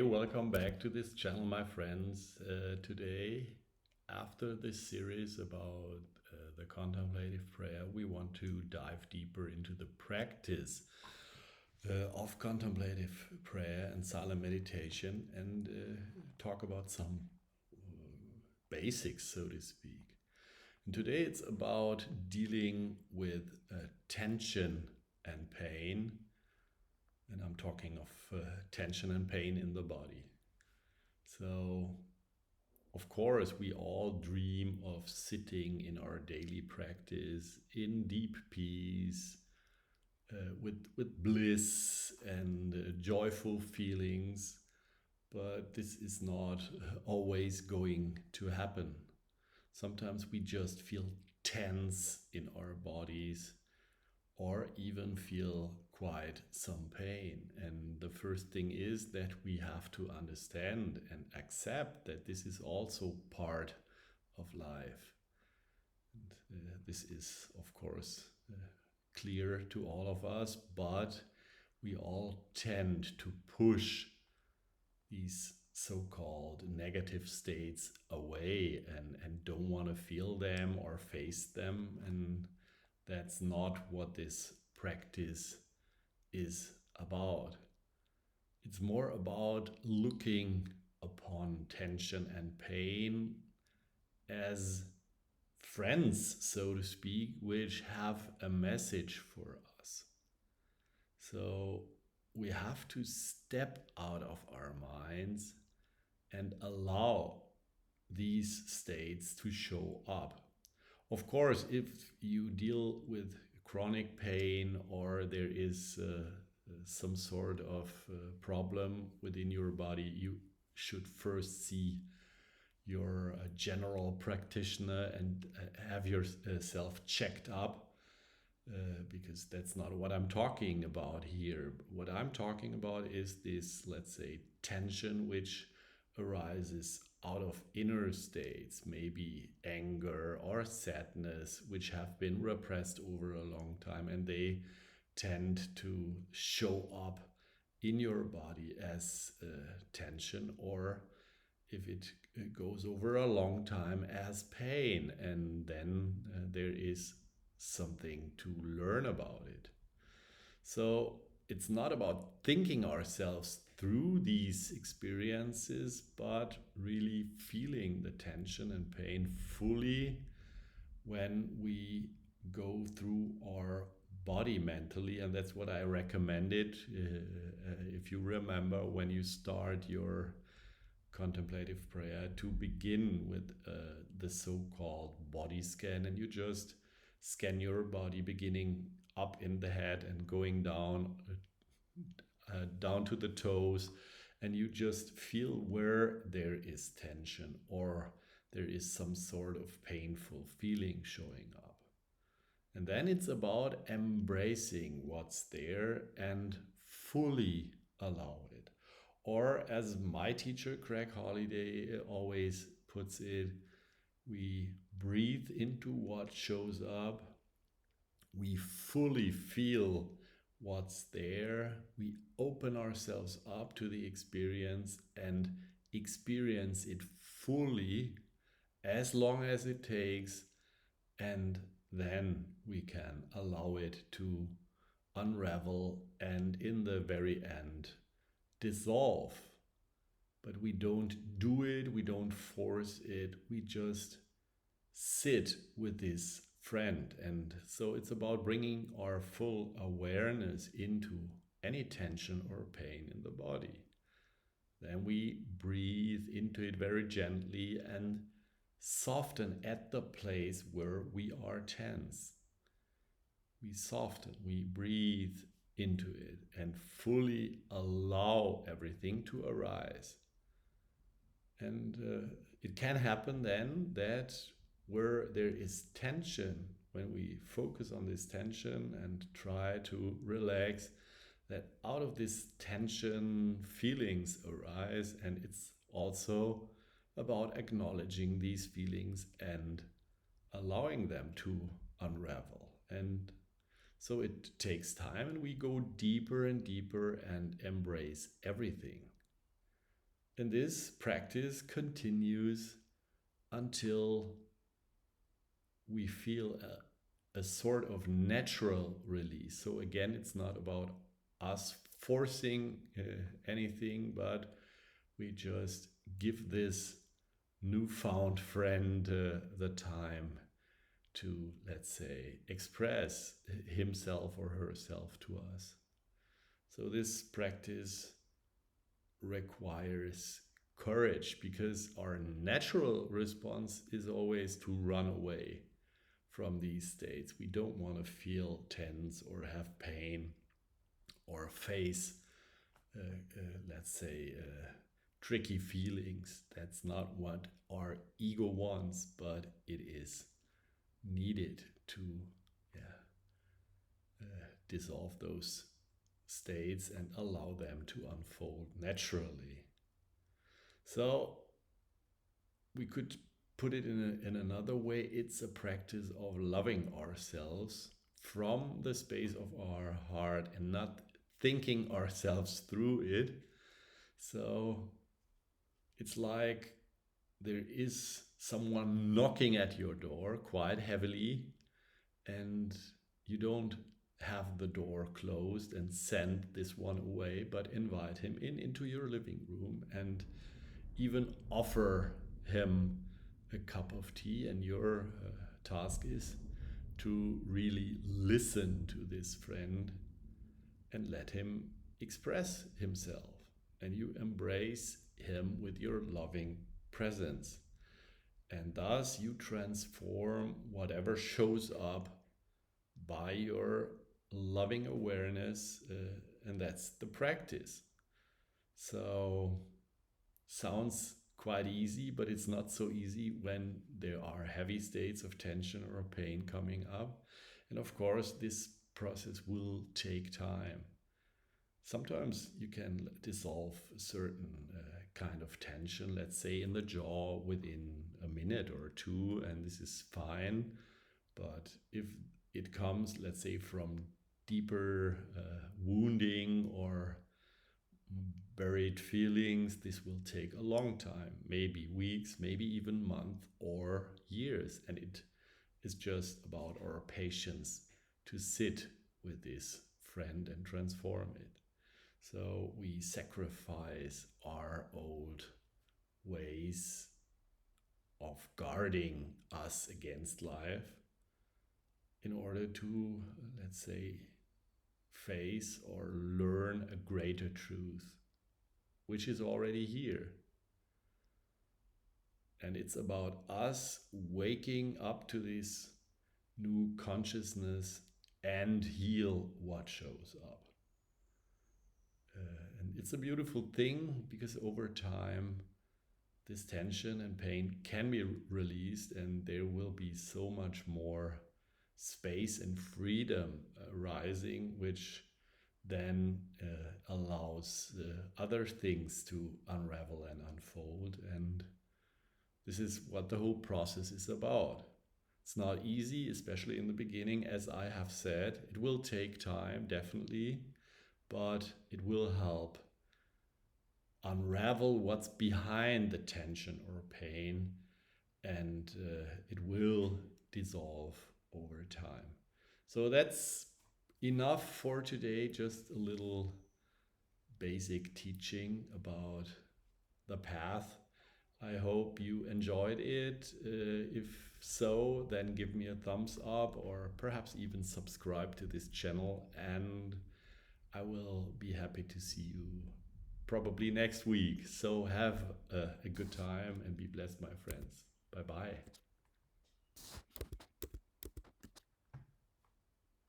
Welcome back to this channel, my friends. Today, after this series about the contemplative prayer, we want to dive deeper into the practice of contemplative prayer and silent meditation and talk about some basics, so to speak. And today it's about dealing with tension and pain, and I'm talking of tension and pain in the body. So, of course, we all dream of sitting in our daily practice in deep peace, with bliss and joyful feelings, but this is not always going to happen. Sometimes we just feel tense in our bodies or even feel quite some pain. And the first thing is that we have to understand and accept that this is also part of life. And this is, of course, clear to all of us, but we all tend to push these so-called negative states away and don't want to feel them or face them. And that's not what this practice is about. It's more about looking upon tension and pain as friends, so to speak, which have a message for us. So we have to step out of our minds and allow these states to show up. Of course, if you deal with chronic pain or there is some sort of problem within your body, you should first see your general practitioner and have yourself checked up, because that's not what I'm talking about here. What I'm talking about is this, let's say, tension which arises out of inner states, maybe anger or sadness, which have been repressed over a long time, and they tend to show up in your body as tension, or if it goes over a long time, as pain, and then there is something to learn about it. So it's not about thinking ourselves through these experiences, but really feeling the tension and pain fully when we go through our body mentally. And that's what I recommended. If you remember, when you start your contemplative prayer, to begin with the so-called body scan, and you just scan your body, beginning up in the head and going down to the toes, and you just feel where there is tension or there is some sort of painful feeling showing up. And then it's about embracing what's there and fully allow it. Or, as my teacher Craig Holiday always puts it, we breathe into what shows up, we fully feel what's there, we open ourselves up to the experience and experience it fully as long as it takes, and then we can allow it to unravel and in the very end dissolve. But we don't do it, we don't force it, we just sit with this friend. And so it's about bringing our full awareness into any tension or pain in the body. Then we breathe into it very gently and soften at the place where we are tense. We soften, we breathe into it and fully allow everything to arise. And it can happen then that where there is tension, when we focus on this tension and try to relax, that out of this tension feelings arise. And it's also about acknowledging these feelings and allowing them to unravel. And so it takes time, and we go deeper and deeper and embrace everything. And this practice continues until we feel a sort of natural release. So, again, it's not about us forcing anything, but we just give this newfound friend the time to, let's say, express himself or herself to us. So, this practice requires courage because our natural response is always to run away from these states. We don't want to feel tense or have pain or face, let's say, tricky feelings. That's not what our ego wants, but it is needed to, yeah, dissolve those states and allow them to unfold naturally. So we could put it in another way. It's a practice of loving ourselves from the space of our heart and not thinking ourselves through it. So it's like there is someone knocking at your door quite heavily, and you don't have the door closed and send this one away, but invite him into your living room and even offer him a cup of tea. And your task is to really listen to this friend and let him express himself. And you embrace him with your loving presence. And thus you transform whatever shows up by your loving awareness, and that's the practice. So, sounds quite easy, but it's not so easy when there are heavy states of tension or pain coming up. And of course, this process will take time. Sometimes you can dissolve a certain kind of tension, let's say in the jaw, within a minute or two, and this is fine. But if it comes, let's say, from deeper wounding or buried feelings, this will take a long time, maybe weeks, maybe even months or years. And it is just about our patience to sit with this friend and transform it. So we sacrifice our old ways of guarding us against life in order to, let's say, face or learn a greater truth, which is already here. And it's about us waking up to this new consciousness and heal what shows up. And it's a beautiful thing because over time, this tension and pain can be released, and there will be so much more space and freedom arising, which then allows other things to unravel and unfold. And this is what the whole process is about. It's not easy, especially in the beginning, as I have said. It will take time, definitely, but it will help unravel what's behind the tension or pain, and it will dissolve over time. So that's enough for today, just a little basic teaching about the path. I hope you enjoyed it. If so, then give me a thumbs up or perhaps even subscribe to this channel, and I will be happy to see you probably next week. So have a good time and be blessed, my friends. Bye bye.